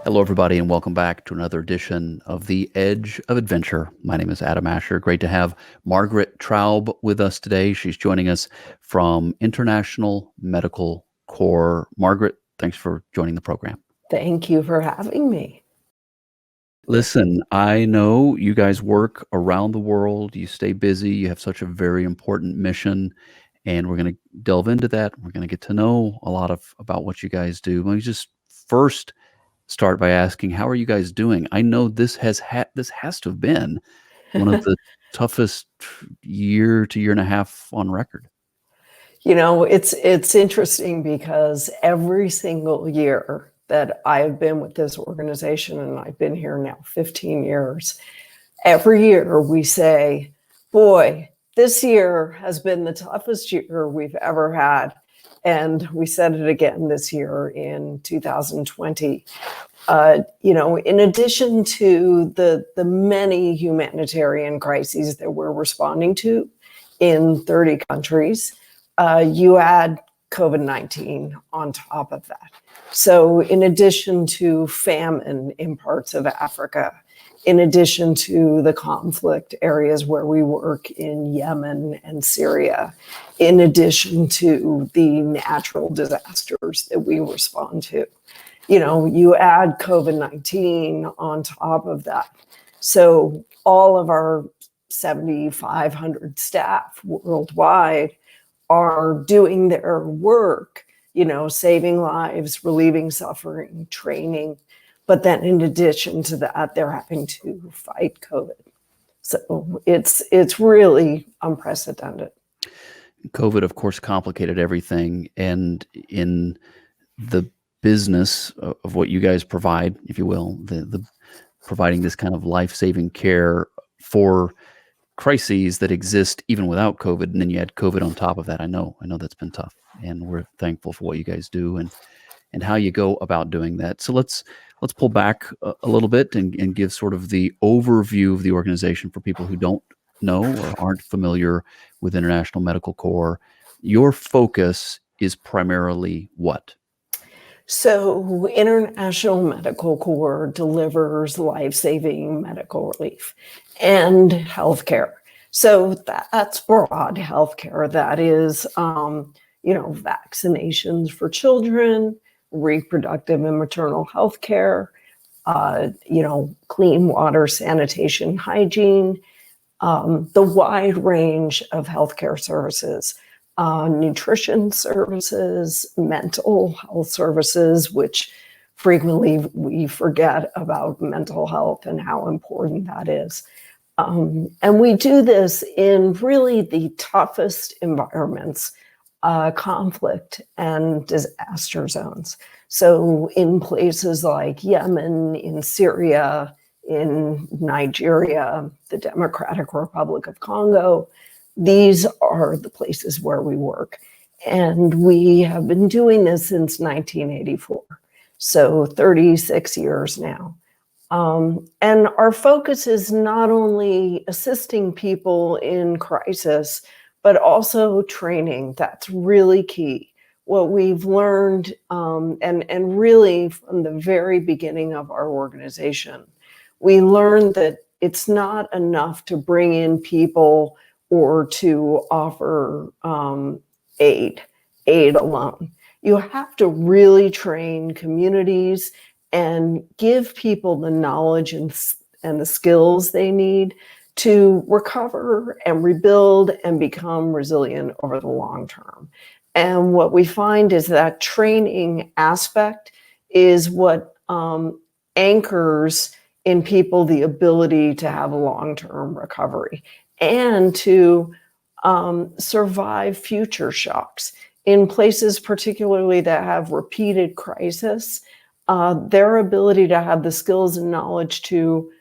Hello, everybody, and welcome back to another edition of The Edge of Adventure. My name is Adam Asher. Great to have Margaret Traub with us today. She's joining us from International Medical Corps. Margaret, thanks for joining the program. Thank you for having me. Listen, I know you guys work around the world. You stay busy. You have such a very important mission, and we're going to delve into that. We're going to get to know a lot about what you guys do. Let me just first start by asking, how are you guys doing? I know this has to have been one of the toughest year to year and a half on record. You know, it's interesting because every single year that I've been with this organization, and I've been here now 15 years, every year we say, boy, this year has been the toughest year we've ever had. And we said it again this year in 2020. In addition to the many humanitarian crises that we're responding to in 30 countries, you add COVID-19 on top of that. So in addition to famine in parts of Africa, in addition to the conflict areas where we work in Yemen and Syria, in addition to the natural disasters that we respond to, you add COVID-19 on top of that. So all of our 7,500 staff worldwide are doing their work, saving lives, relieving suffering, training. But then in addition to that, they're having to fight COVID. So it's really unprecedented. COVID, of course, complicated everything. And in the business of what you guys provide, if you will, the providing this kind of life-saving care for crises that exist even without COVID, and then you add COVID on top of that. I know that's been tough, and we're thankful for what you guys do and how you go about doing that. So let's pull back a little bit and give sort of the overview of the organization for people who don't know or aren't familiar with International Medical Corps. Your focus is primarily what? So International Medical Corps delivers life-saving medical relief and healthcare. So that's broad healthcare. That is, vaccinations for children, reproductive and maternal health care, clean water, sanitation, hygiene, the wide range of healthcare services, nutrition services, mental health services, which frequently we forget about mental health and how important that is. And we do this in really the toughest environments, conflict and disaster zones. So in places like Yemen, in Syria, in Nigeria, the Democratic Republic of Congo, these are the places where we work. And we have been doing this since 1984, so 36 years now. And our focus is not only assisting people in crisis, but also training. That's really key. What we've learned, and really from the very beginning of our organization, we learned that it's not enough to bring in people or to offer aid alone. You have to really train communities and give people the knowledge and the skills they need to recover and rebuild and become resilient over the long term. And what we find is that training aspect is what anchors in people the ability to have a long-term recovery and to survive future shocks. In places particularly that have repeated crisis, their ability to have the skills and knowledge to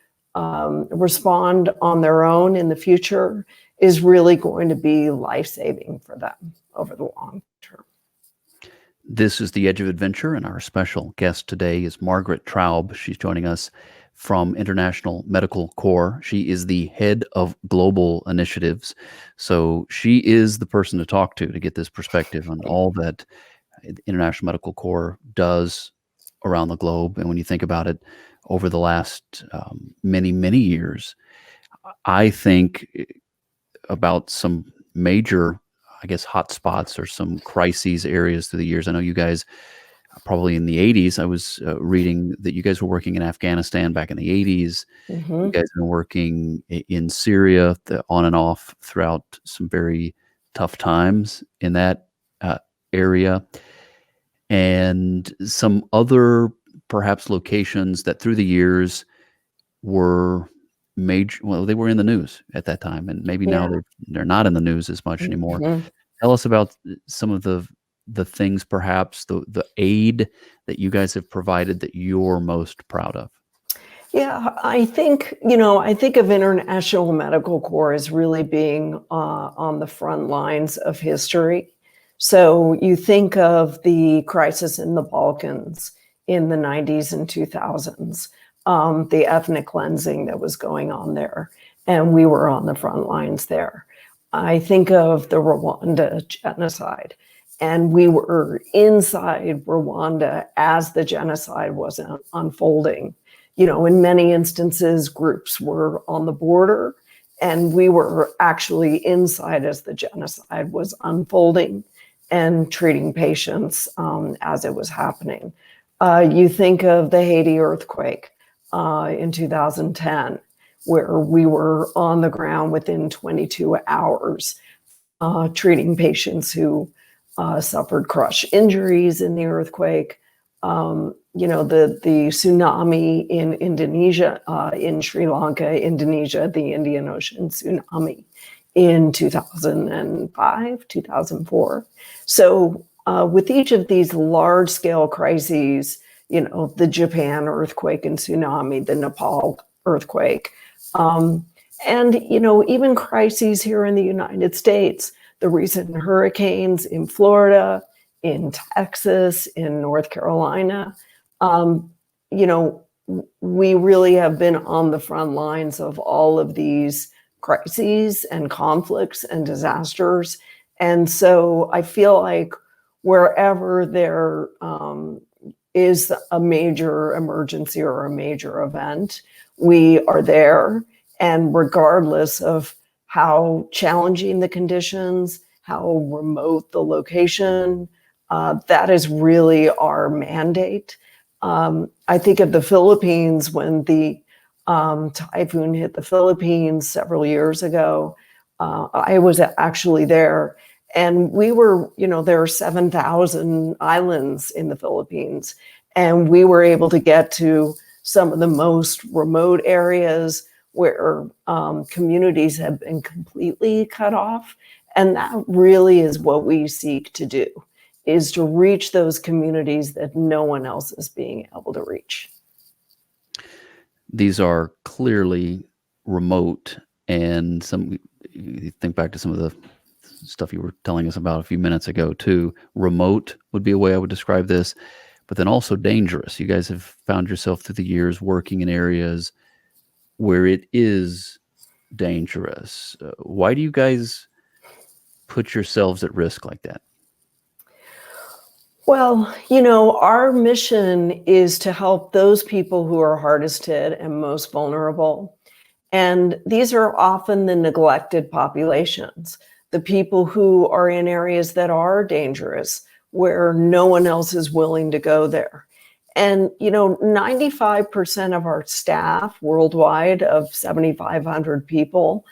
respond on their own in the future is really going to be life-saving for them over the long term. This is The Edge of Adventure, and our special guest today is Margaret Traub. She's joining us from International Medical Corps. She is the head of global initiatives. So she is the person to talk to get this perspective on all that International Medical Corps does around the globe. And when you think about it over the last many, many years, I think about some major, I guess, hot spots or some crises areas through the years. I know you guys probably in the 80s, I was reading that you guys were working in Afghanistan back in the 80s. You Hmm. guys have been working in Syria on and off throughout some very tough times in that area, and some other perhaps locations that through the years were major. Well, they were in the news at that time, and maybe now Yeah. they're not in the news as much anymore. Mhm. Tell us about some of the things, perhaps the aid that you guys have provided that you're most proud of. Yeah, I think, I think of International Medical Corps as really being on the front lines of history. So you think of the crisis in the Balkans in the 90s and 2000s, the ethnic cleansing that was going on there, and we were on the front lines there. I think of the Rwanda genocide, and we were inside Rwanda as the genocide was unfolding. In many instances, groups were on the border, and we were actually inside as the genocide was unfolding and treating patients as it was happening. You think of the Haiti earthquake in 2010, where we were on the ground within 22 hours treating patients who suffered crush injuries in the earthquake. The tsunami in Indonesia, in Sri Lanka, Indonesia, the Indian Ocean tsunami in 2005, 2004. So with each of these large scale crises, the Japan earthquake and tsunami, the Nepal earthquake, and, even crises here in the United States, the recent hurricanes in Florida, in Texas, in North Carolina, you know, we really have been on the front lines of all of these crises and conflicts and disasters. And so I feel like wherever there is a major emergency or a major event, we are there. And regardless of how challenging the conditions, how remote the location, that is really our mandate. I think of the Philippines when the typhoon hit the Philippines several years ago. I was actually there, and we were, there are 7,000 islands in the Philippines, and we were able to get to some of the most remote areas where communities have been completely cut off. And that really is what we seek to do, is to reach those communities that no one else is being able to reach. These are clearly remote, and you think back to some of the stuff you were telling us about a few minutes ago too. Remote would be a way I would describe this, but then also dangerous. You guys have found yourself through the years working in areas where it is dangerous. Why do you guys put yourselves at risk like that? Well, our mission is to help those people who are hardest hit and most vulnerable. And these are often the neglected populations, the people who are in areas that are dangerous, where no one else is willing to go there. And, 95% of our staff worldwide, of 7,500 people,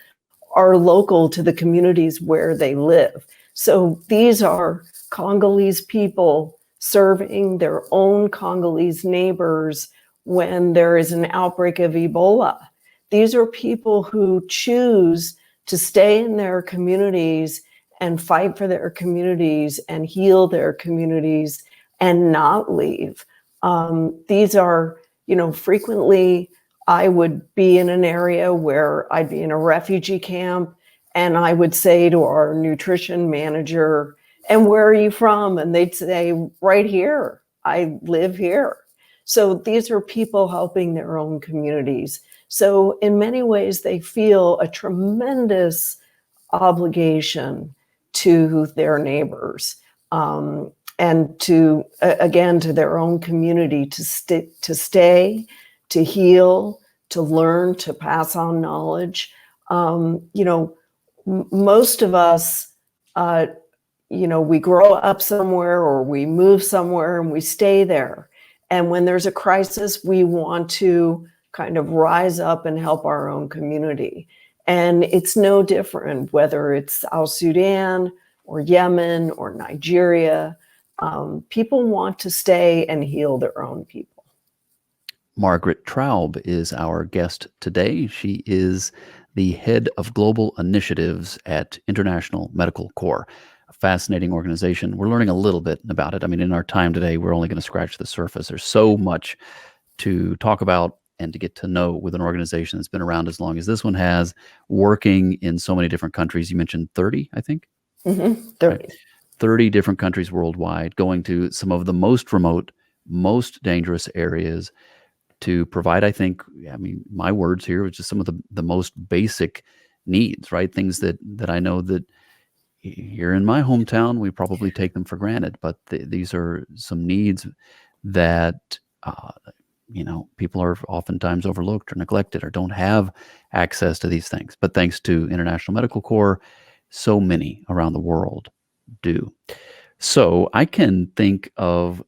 are local to the communities where they live. So these are Congolese people serving their own Congolese neighbors when there is an outbreak of Ebola. These are people who choose to stay in their communities and fight for their communities and heal their communities and not leave. These are, frequently I would be in an area where I'd be in a refugee camp, and I would say to our nutrition manager, "And where are you from?" And they'd say, "Right here. I live here." So these are people helping their own communities. So in many ways, they feel a tremendous obligation to their neighbors. and to again to their own community to stay, to heal, to learn, to pass on knowledge. Most of us, we grow up somewhere or we move somewhere and we stay there. And when there's a crisis, we want to kind of rise up and help our own community. And it's no different whether it's South Sudan or Yemen or Nigeria. People want to stay and heal their own people. Margaret Traub is our guest today. She is the head of global initiatives at International Medical Corps, a fascinating organization. We're learning a little bit about it. I mean, in our time today, we're only going to scratch the surface. There's so much to talk about and to get to know with an organization that's been around as long as this one has, working in so many different countries. You mentioned 30, I think? 30. Right. 30 different countries worldwide, going to some of the most remote, most dangerous areas to provide, I think, I mean, my words here, which is some of the most basic needs, right? Things that I know that here in my hometown, we probably take them for granted, but these are some needs that, people are oftentimes overlooked or neglected or don't have access to these things. But thanks to International Medical Corps, so many around the world do. So I can think of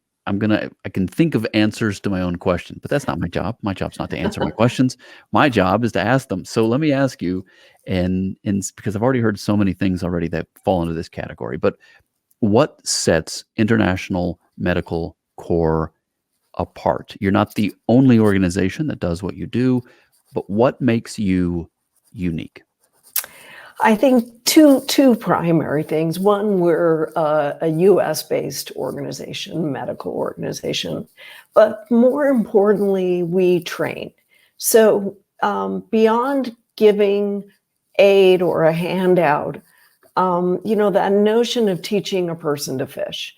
answers to my own question, but that's not my job. My job's not to answer my questions. My job is to ask them. So let me ask you, and because I've already heard so many things already that fall into this category, but what sets International Medical Corps apart? You're not the only organization that does what you do, but what makes you unique? I think two primary things. One, we're a U.S.-based organization, medical organization, but more importantly, we train. So beyond giving aid or a handout, that notion of teaching a person to fish,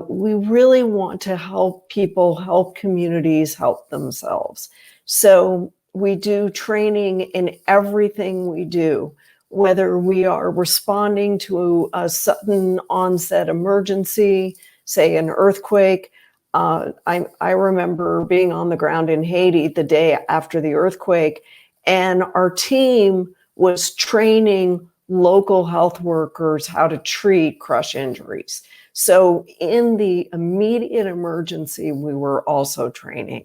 we really want to help people, help communities, help themselves. So we do training in everything we do, whether we are responding to a sudden onset emergency, say an earthquake. I remember being on the ground in Haiti the day after the earthquake, and our team was training local health workers how to treat crush injuries. So in the immediate emergency, we were also training.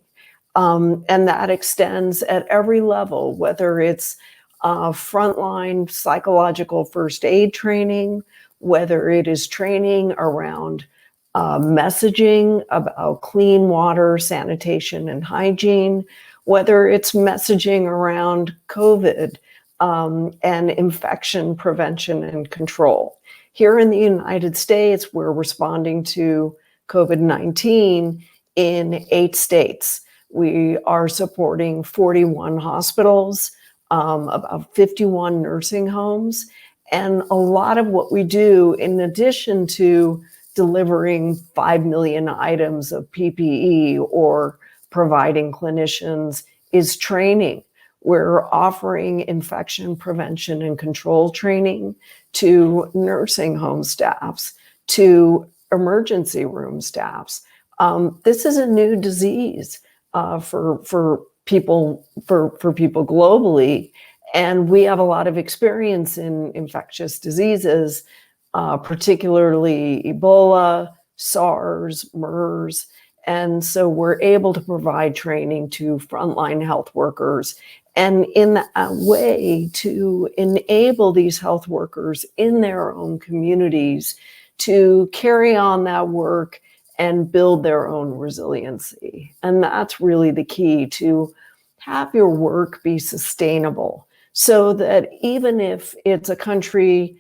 And that extends at every level, whether it's frontline psychological first aid training, whether it is training around messaging about clean water, sanitation, and hygiene, whether it's messaging around COVID and infection prevention and control. Here in the United States, we're responding to COVID-19 in 8 states. We are supporting 41 hospitals, about 51 nursing homes. And a lot of what we do, in addition to delivering 5 million items of PPE or providing clinicians, is training. We're offering infection prevention and control training to nursing home staffs, to emergency room staffs. This is a new disease for people globally, and we have a lot of experience in infectious diseases, particularly Ebola, SARS, MERS, and so we're able to provide training to frontline health workers, and in a way to enable these health workers in their own communities to carry on that work and build their own resiliency. And that's really the key, to have your work be sustainable, so that even if it's a country,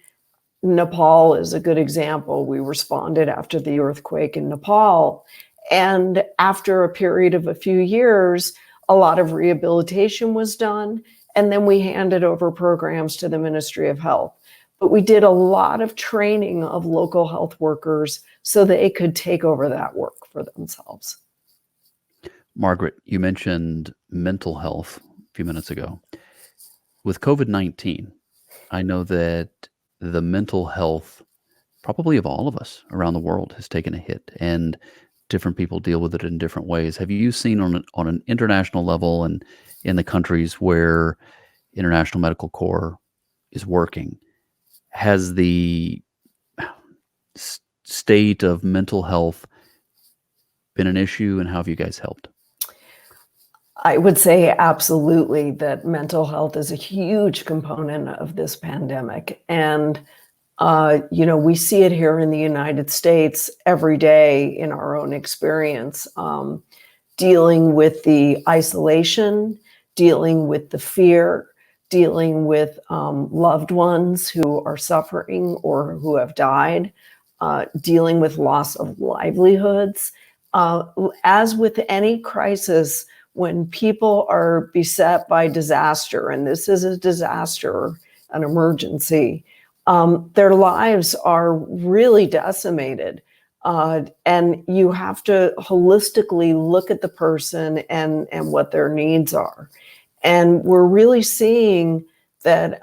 Nepal is a good example. We responded after the earthquake in Nepal, and after a period of a few years, a lot of rehabilitation was done, and then we handed over programs to the Ministry of Health. But we did a lot of training of local health workers so they could take over that work for themselves. Margaret, you mentioned mental health a few minutes ago. With COVID-19, I know that the mental health probably of all of us around the world has taken a hit, and different people deal with it in different ways. Have you seen on an international level and in the countries where International Medical Corps is working, has the state of mental health been an issue, and how have you guys helped? I would say absolutely that mental health is a huge component of this pandemic. And, we see it here in the United States every day in our own experience, dealing with the isolation, dealing with the fear, dealing with loved ones who are suffering or who have died, dealing with loss of livelihoods. As with any crisis, when people are beset by disaster, and this is a disaster, an emergency, their lives are really decimated. And you have to holistically look at the person and what their needs are. And we're really seeing that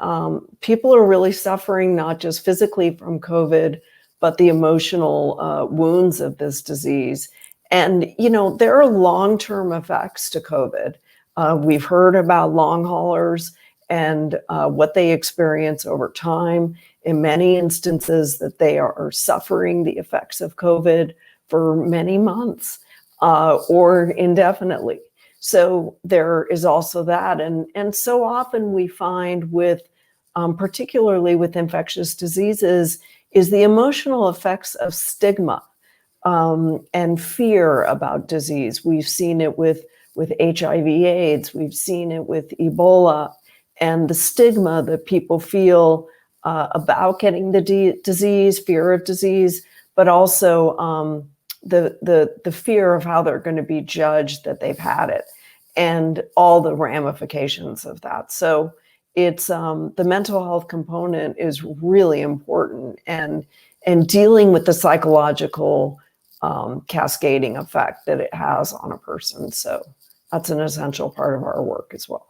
people are really suffering, not just physically from COVID, but the emotional wounds of this disease. And, there are long-term effects to COVID. We've heard about long haulers and what they experience over time. In many instances, that they are suffering the effects of COVID for many months or indefinitely. So there is also that. And so often we find with, particularly with infectious diseases, is the emotional effects of stigma and fear about disease. We've seen it with HIV/AIDS. We've seen it with Ebola, and the stigma that people feel about getting the disease, fear of disease, but also the fear of how they're going to be judged that they've had it, and all the ramifications of that. So it's the mental health component is really important, and dealing with the psychological cascading effect that it has on a person. So that's an essential part of our work as well.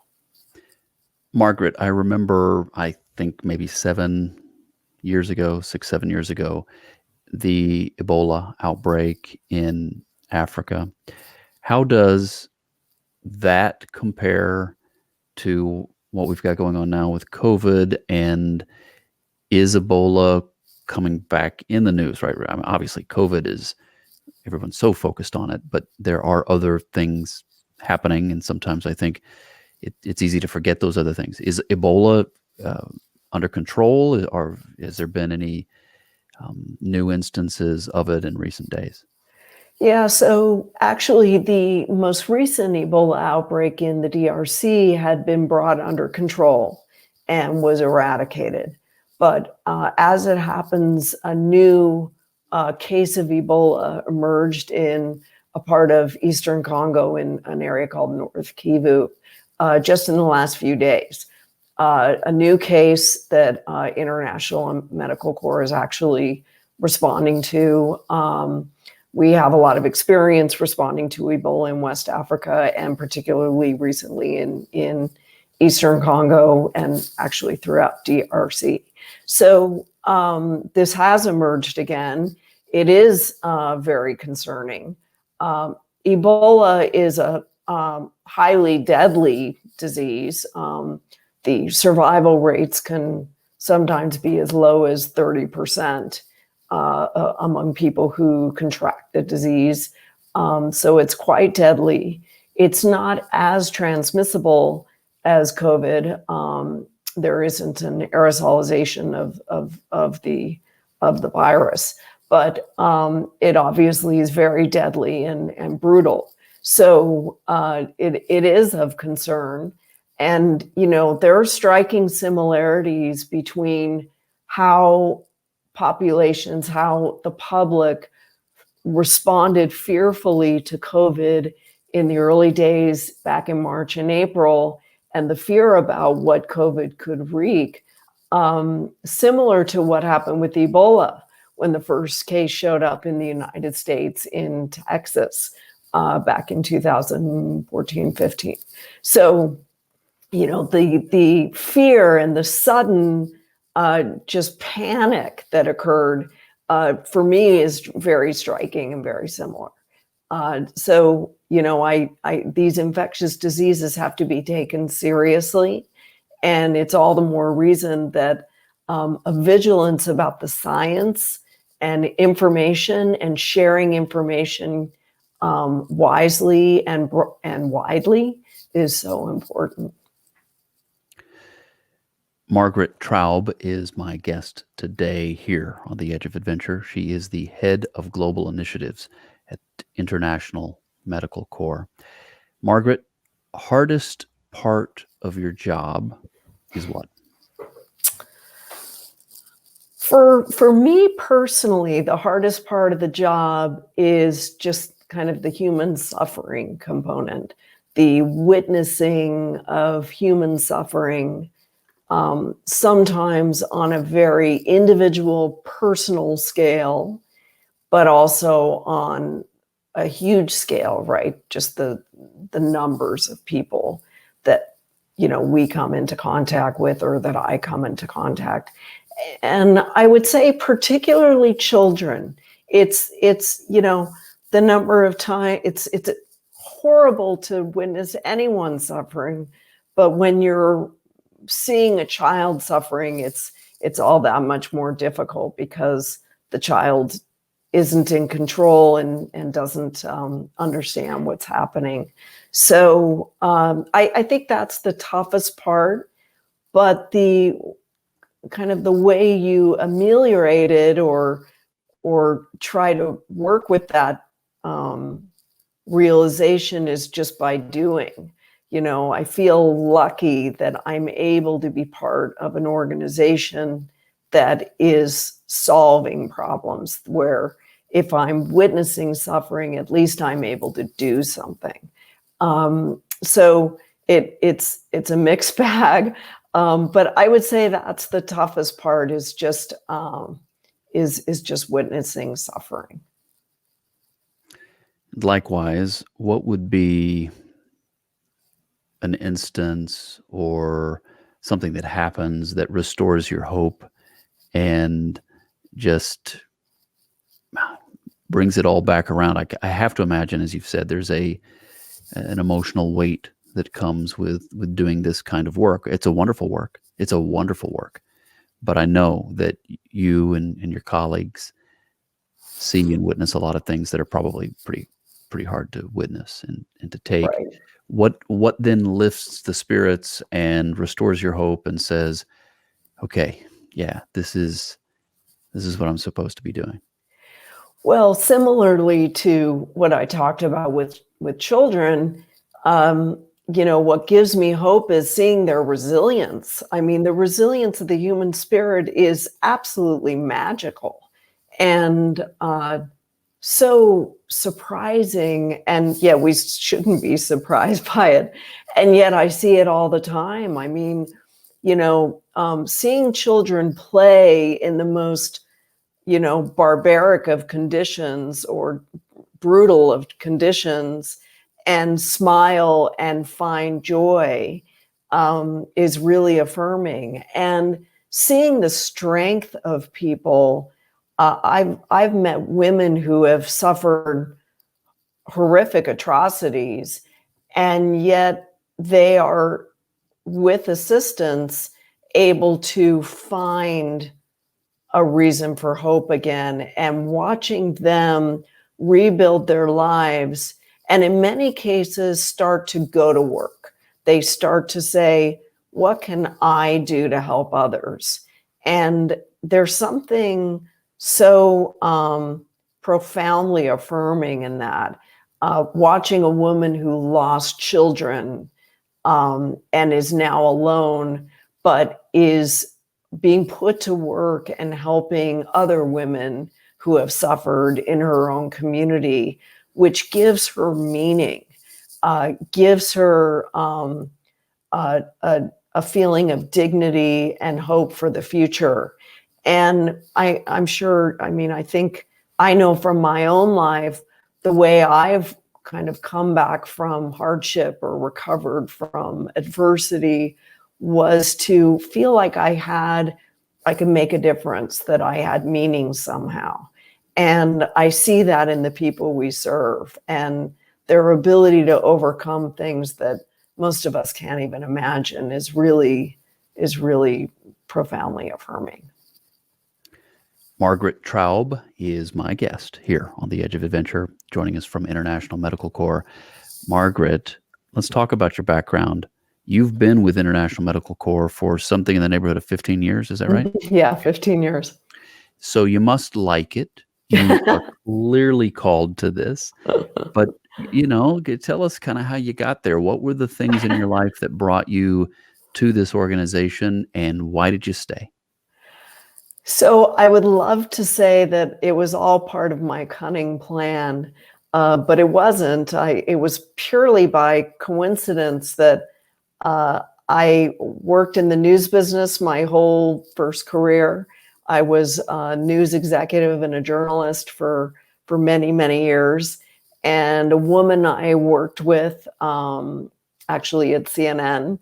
Margaret, I remember, I think maybe 7 years ago, 6, 7 years ago, the Ebola outbreak in Africa. How does that compare to what we've got going on now with COVID? And is Ebola coming back in the news, right? I mean, obviously, COVID is, everyone's so focused on it, but there are other things happening. And sometimes I think it's easy to forget those other things. Is Ebola under control, or has there been any new instances of it in recent days? Yeah, so actually the most recent Ebola outbreak in the DRC had been brought under control and was eradicated. But as it happens, a new case of Ebola emerged in a part of Eastern Congo in an area called North Kivu just in the last few days. A new case that International Medical Corps is actually responding to. We have a lot of experience responding to Ebola in West Africa, and particularly recently in Eastern Congo and actually throughout DRC. So this has emerged again. It is very concerning. Ebola is a highly deadly disease. The survival rates can sometimes be as low as 30% among people who contract the disease. So it's quite deadly. It's not as transmissible as COVID. There isn't an aerosolization of the virus, but it obviously is very deadly and brutal. So it is of concern. And, there are striking similarities between how populations, how the public responded fearfully to COVID in the early days back in March and April, and the fear about what COVID could wreak, similar to what happened with Ebola when the first case showed up in the United States in Texas back in 2014-15. So, the fear and the sudden just panic that occurred for me is very striking and very similar. So, these infectious diseases have to be taken seriously. And it's all the more reason that a vigilance about the science and information and sharing information wisely and widely is so important. Margaret Traub is my guest today here on The Edge of Adventure. She is the head of global initiatives at International Medical Corps. Margaret, hardest part of your job is what? For me personally, the hardest part of the job is just kind of the human suffering component, the witnessing of human suffering, sometimes on a very individual, personal scale, but also on a huge scale, right? Just the numbers of people that, we come into contact with, or that I come into contact. And I would say particularly children. It's the number of time, it's horrible to witness anyone suffering, but when you're seeing a child suffering, it's all that much more difficult because the child isn't in control and doesn't understand what's happening. So I think that's the toughest part, but the kind of the way you ameliorate it or try to work with that realization is just by doing. I feel lucky that I'm able to be part of an organization that is solving problems, where if I'm witnessing suffering, at least I'm able to do something. So it's a mixed bag, but I would say that's the toughest part, is just witnessing suffering. Likewise, what would be an instance or something that happens that restores your hope and just brings it all back around? I have to imagine, as you've said, there's an emotional weight that comes with doing this kind of work. It's a wonderful work. It's a wonderful work. But I know that you and your colleagues see and witness a lot of things that are probably pretty hard to witness and to take. Right. What then lifts the spirits and restores your hope and says, okay, yeah, this is what I'm supposed to be doing? Well, similarly to what I talked about with children, what gives me hope is seeing their resilience. I mean, the resilience of the human spirit is absolutely magical and so surprising. And yet we shouldn't be surprised by it. And yet I see it all the time. I mean, seeing children play in the most, barbaric of conditions or brutal of conditions and smile and find joy is really affirming. And seeing the strength of people, I've met women who have suffered horrific atrocities, and yet they are, with assistance, able to find a reason for hope again, and watching them rebuild their lives, and in many cases start to go to work. They start to say, what can I do to help others? And there's something so profoundly affirming in that. Watching a woman who lost children and is now alone, but is being put to work and helping other women who have suffered in her own community, which gives her meaning, gives her a feeling of dignity and hope for the future. And I'm sure, I think I know from my own life, the way I've kind of come back from hardship or recovered from adversity was to feel like I had could make a difference, that I had meaning somehow. And I see that in the people we serve and their ability to overcome things that most of us can't even imagine is really profoundly affirming. Margaret Traub is my guest here on The Edge of Adventure, joining us from International Medical Corps. Margaret, let's talk about your background. You've been with International Medical Corps for something in the neighborhood of 15 years, is that right? Yeah, 15 years. So you must like it. You are clearly called to this. But, tell us kind of how you got there. What were the things in your life that brought you to this organization, and why did you stay? So I would love to say that it was all part of my cunning plan, but it wasn't. It was purely by coincidence that I worked in the news business my whole first career. I was a news executive and a journalist for many, many years. And a woman I worked with, actually at CNN,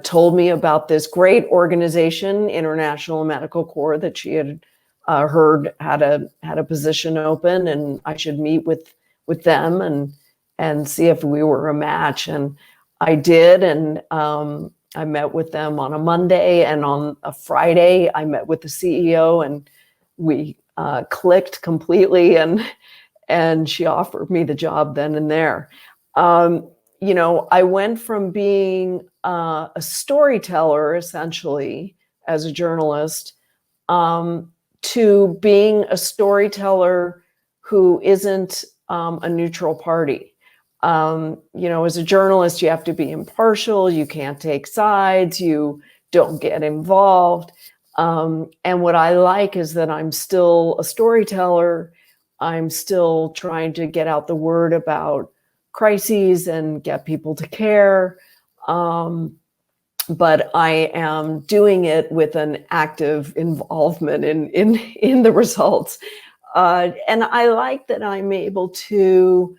told me about this great organization, International Medical Corps, that she had heard had a position open, and I should meet with them and see if we were a match. And I did, and I met with them on a Monday, and on a Friday I met with the CEO, and we clicked completely, and she offered me the job then and there. I went from being a storyteller, essentially, as a journalist, to being a storyteller who isn't a neutral party. As a journalist, you have to be impartial. You can't take sides. You don't get involved. And what I like is that I'm still a storyteller. I'm still trying to get out the word about crises and get people to care. But I am doing it with an active involvement in the results. And I like that I'm able to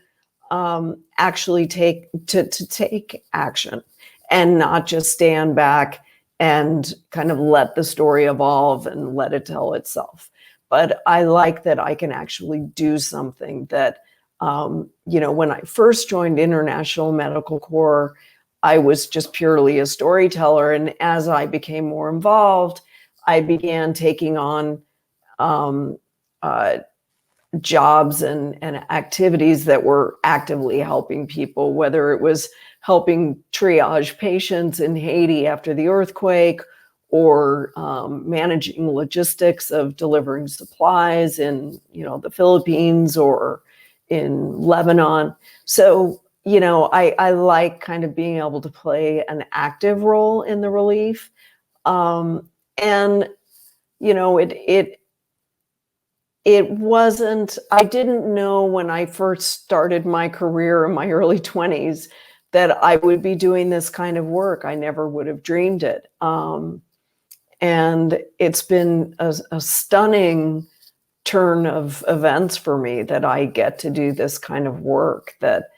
actually take action and not just stand back and kind of let the story evolve and let it tell itself. But I like that I can actually do something that, when I first joined International Medical Corps, I was just purely a storyteller. And as I became more involved, I began taking on jobs and activities that were actively helping people, whether it was helping triage patients in Haiti after the earthquake, or managing logistics of delivering supplies in, the Philippines or in Lebanon. So, I like kind of being able to play an active role in the relief. It wasn't, I didn't know when I first started my career in my early 20s that I would be doing this kind of work. I never would have dreamed it. And it's been a stunning turn of events for me that I get to do this kind of work, that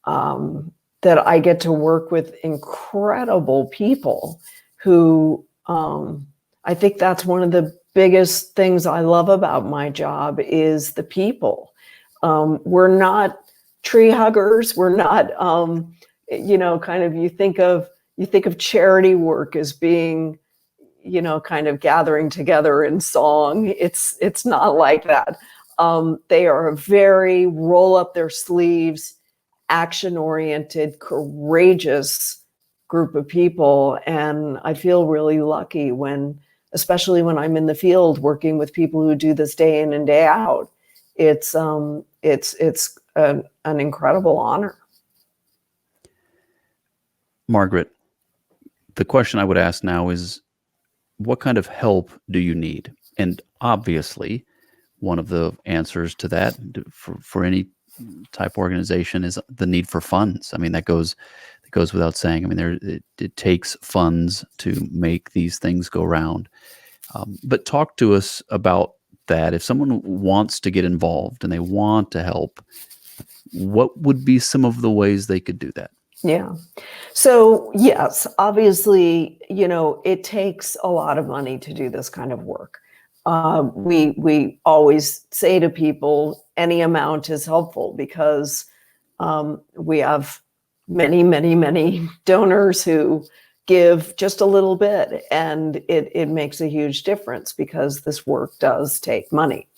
I get to work with incredible people who, I think that's one of the biggest things I love about my job is the people. We're not tree huggers. We're not, you think of charity work as being, kind of gathering together in song. It's not like that. They are a very roll up their sleeves, action-oriented, courageous group of people. And I feel really lucky especially when I'm in the field working with people who do this day in and day out. It's an incredible honor. Margaret, the question I would ask now is, what kind of help do you need? And obviously, one of the answers to that for any type organization is the need for funds. I mean, that goes without saying. I mean, it takes funds to make these things go round. But talk to us about that. If someone wants to get involved and they want to help, what would be some of the ways they could do that? Yeah. So yes, obviously, it takes a lot of money to do this kind of work. We always say to people, any amount is helpful because we have many, many, many donors who give just a little bit, and it makes a huge difference because this work does take money.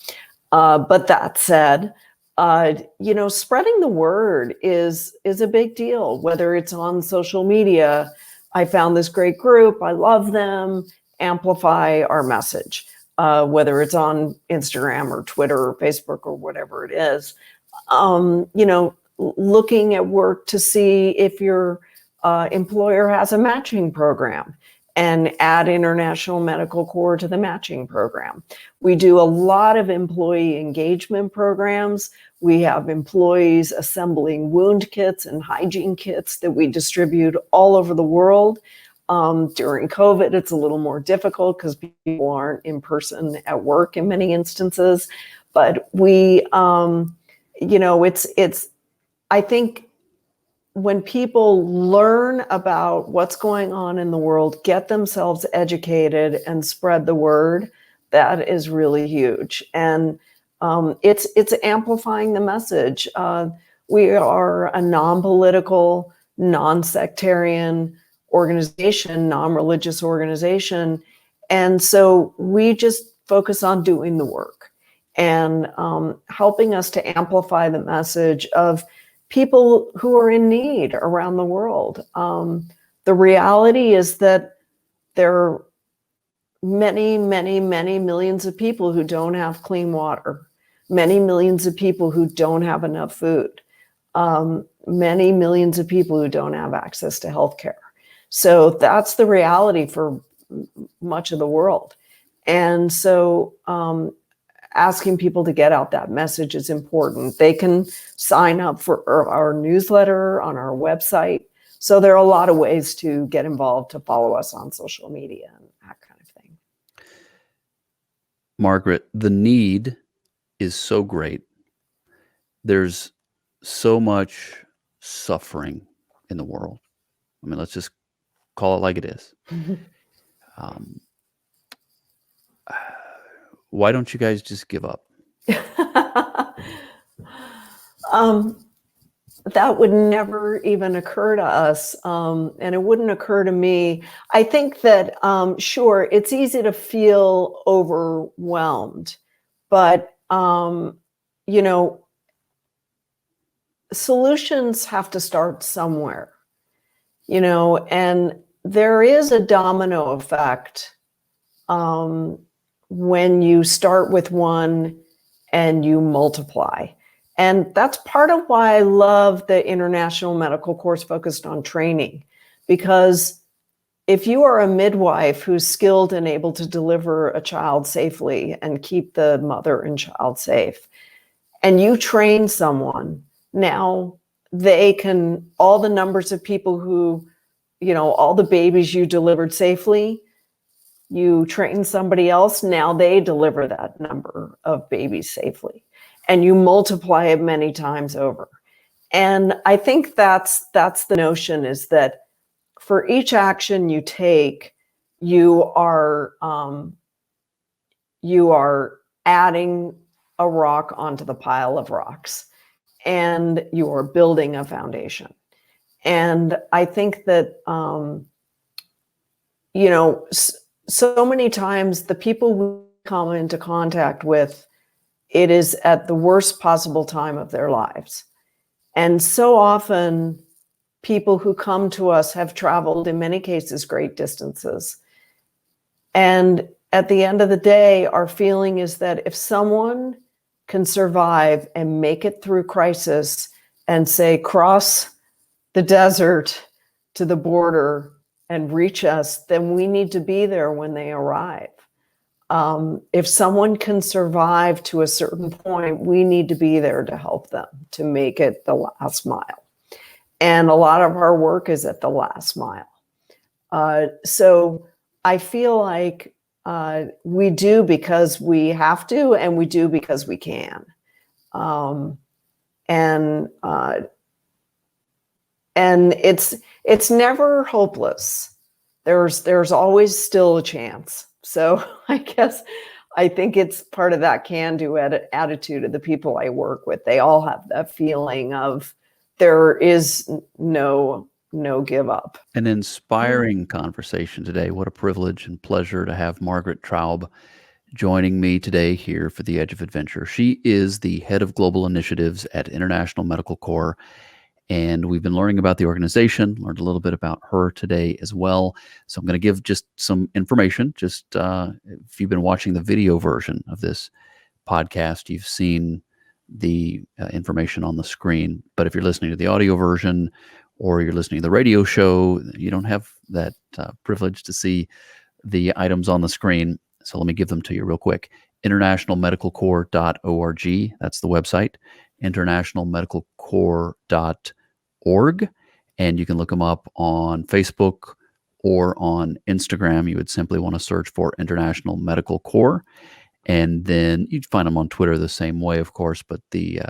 But that said, spreading the word is a big deal, whether it's on social media. I found this great group. I love them. Amplify our message, whether it's on Instagram or Twitter or Facebook or whatever it is. Looking at work to see if your employer has a matching program and add International Medical Corps to the matching program. We do a lot of employee engagement programs. We have employees assembling wound kits and hygiene kits that we distribute all over the world. During COVID, it's a little more difficult because people aren't in person at work in many instances. But we, I think when people learn about what's going on in the world, get themselves educated and spread the word, that is really huge. And it's amplifying the message. We are a non-political, non-sectarian organization, non-religious organization. And so we just focus on doing the work and helping us to amplify the message of people who are in need around the world. The reality is that there are many, many, many millions of people who don't have clean water, many millions of people who don't have enough food, many millions of people who don't have access to healthcare. So that's the reality for much of the world. And so asking people to get out that message is important. They can sign up for our newsletter on our website. So there are a lot of ways to get involved, to follow us on social media and that kind of thing. Margaret, the need is so great. There's so much suffering in the world. I mean, let's just call it like it is. Why don't you guys just give up? That would never even occur to us, and it wouldn't occur to me. I think that, sure, it's easy to feel overwhelmed, but, solutions have to start somewhere, and there is a domino effect when you start with one and you multiply. And that's part of why I love the International Medical Course focused on training, because if you are a midwife who's skilled and able to deliver a child safely and keep the mother and child safe, and you train someone, now they can, all the numbers of people who, all the babies you delivered safely, you train somebody else, now they deliver that number of babies safely. And you multiply it many times over. And I think that's the notion, is that for each action you take, you are adding a rock onto the pile of rocks, and you are building a foundation. And I think that, so many times the people we come into contact with, it is at the worst possible time of their lives. And so often people who come to us have traveled, in many cases, great distances. And at the end of the day, our feeling is that if someone can survive and make it through crisis and, say, cross the desert to the border and reach us, then we need to be there when they arrive. If someone can survive to a certain point, we need to be there to help them to make it the last mile. And a lot of our work is at the last mile. So I feel like we do because we have to, and we do because we can. And and it's never hopeless. There's always still a chance. So I think it's part of that can-do attitude of the people I work with. They all have that feeling of there is no give up. An inspiring conversation today. What a privilege and pleasure to have Margaret Traub joining me today here for the Edge of Adventure. She is the head of global initiatives at International Medical Corps, and we've been learning about the organization, learned a little bit about her today as well. So I'm going to give just some information. Just if you've been watching the video version of this podcast, you've seen the information on the screen. But if you're listening to the audio version or you're listening to the radio show, you don't have that privilege to see the items on the screen. So let me give them to you real quick. internationalmedicalcorps.org. That's the website. internationalmedicalcorps.org. And you can look them up on Facebook or on Instagram. You would simply want to search for International Medical Corps. And then you'd find them on Twitter the same way, of course. But the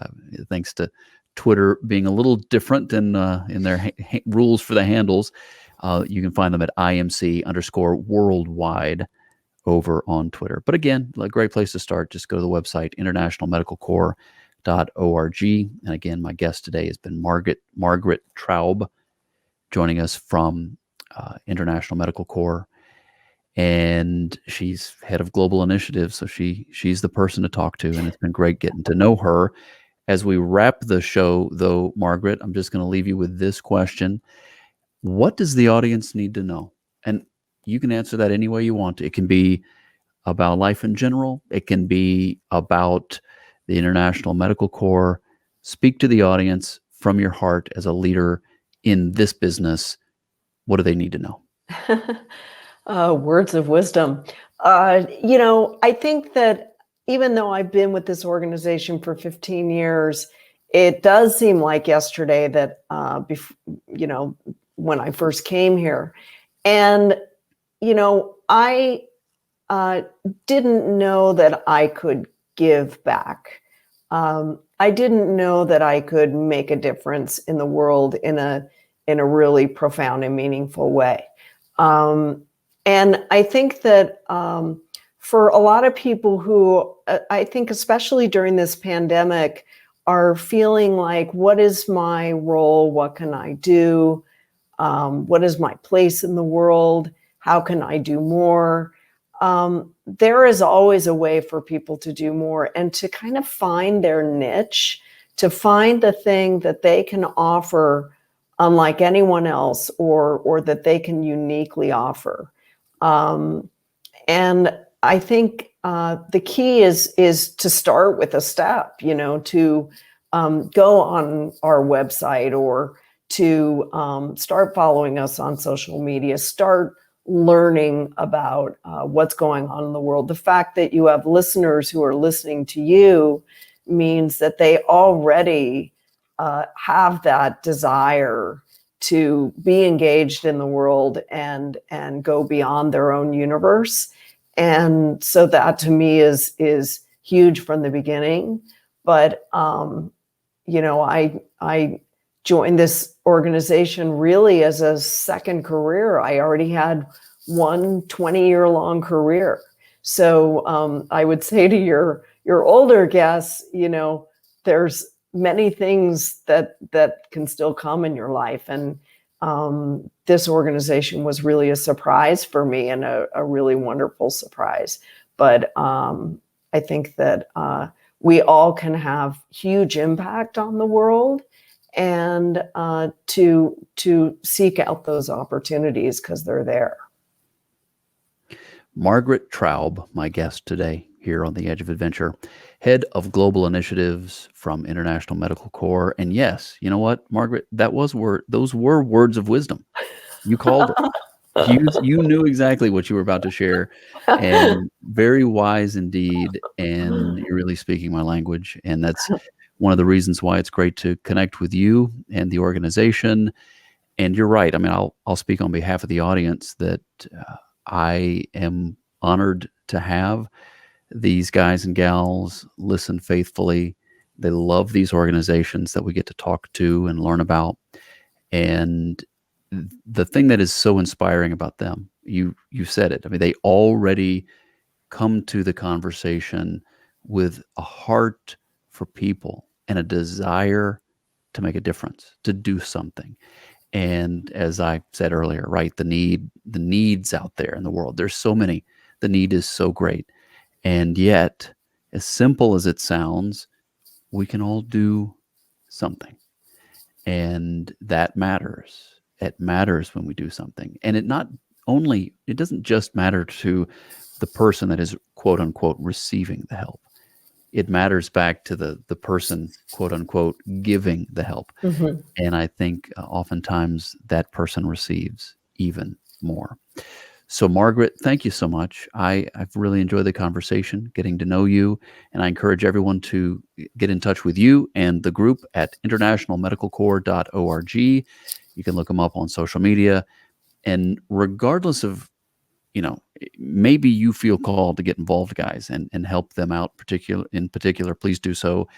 thanks to Twitter being a little different in their rules for the handles, you can find them at IMC_worldwide over on Twitter. But again, a great place to start. Just go to the website, internationalmedicalcorps.org. And again, my guest today has been Margaret Traub, joining us from International Medical Corps. And she's head of global initiatives. So she's the person to talk to. And it's been great getting to know her. As we wrap the show, though, Margaret, I'm just going to leave you with this question. What does the audience need to know? And you can answer that any way you want to. It can be about life in general. It can be about the International Medical Corps. Speak to the audience from your heart as a leader in this business. What do they need to know? Words of wisdom. I think that even though I've been with this organization for 15 years, it does seem like yesterday that, when I first came here. And I didn't know that I could give back. I didn't know that I could make a difference in the world in a really profound and meaningful way. And I think that for a lot of people who, I think especially during this pandemic, are feeling like, what is my role? What can I do? What is my place in the world? How can I do more? There is always a way for people to do more and to kind of find their niche, to find the thing that they can offer unlike anyone else, or that they can uniquely offer. And I think the key is to start with a step, to go on our website or to start following us on social media, start learning about what's going on in the world. The fact that you have listeners who are listening to you means that they already have that desire to be engaged in the world and go beyond their own universe. And so that to me is huge from the beginning. But I joined this organization really as a second career. I already had one 20-year-long career. So I would say to your older guests, there's many things that can still come in your life. And this organization was really a surprise for me, and a really wonderful surprise. But I think that we all can have huge impact on the world, and to seek out those opportunities because they're there. Margaret Traub, my guest today here on the Edge of Adventure, head of global initiatives from International Medical Corps. And yes, you know what, Margaret, those were words of wisdom. You called it. You knew exactly what you were about to share, and very wise indeed. And you're really speaking my language. And that's one of the reasons why it's great to connect with you and the organization. And you're right. I mean, I'll speak on behalf of the audience that I am honored to have these guys and gals listen faithfully. They love these organizations that we get to talk to and learn about. And the thing that is so inspiring about them, you said it. I mean, they already come to the conversation with a heart for people and a desire to make a difference, to do something. And as I said earlier, right, the needs out there in the world, there's so many. The need is so great. And yet, as simple as it sounds, we can all do something. And that matters. It matters when we do something. And it doesn't just matter to the person that is quote unquote receiving the help. It matters back to the person quote unquote giving the help. Mhm. And I think oftentimes that person receives even more. So, Margaret, thank you so much. I've really enjoyed the conversation, getting to know you, and I encourage everyone to get in touch with you and the group at internationalmedicalcorps.org. You can look them up on social media. And regardless of, maybe you feel called to get involved, guys, and help them out in particular, please do so.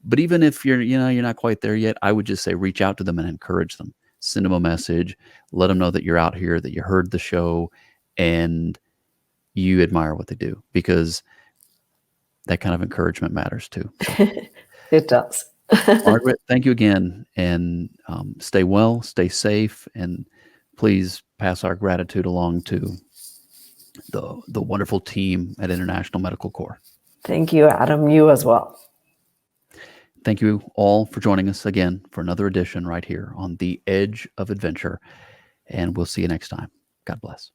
But even if you're not quite there yet, I would just say reach out to them and encourage them. Send them a message, let them know that you're out here, that you heard the show, and you admire what they do, because that kind of encouragement matters too. So, It does. Margaret, thank you again, and stay well, stay safe, and please pass our gratitude along to the wonderful team at International Medical Corps. Thank you, Adam. You as well. Thank you all for joining us again for another edition right here on The Edge of Adventure. And we'll see you next time. God bless.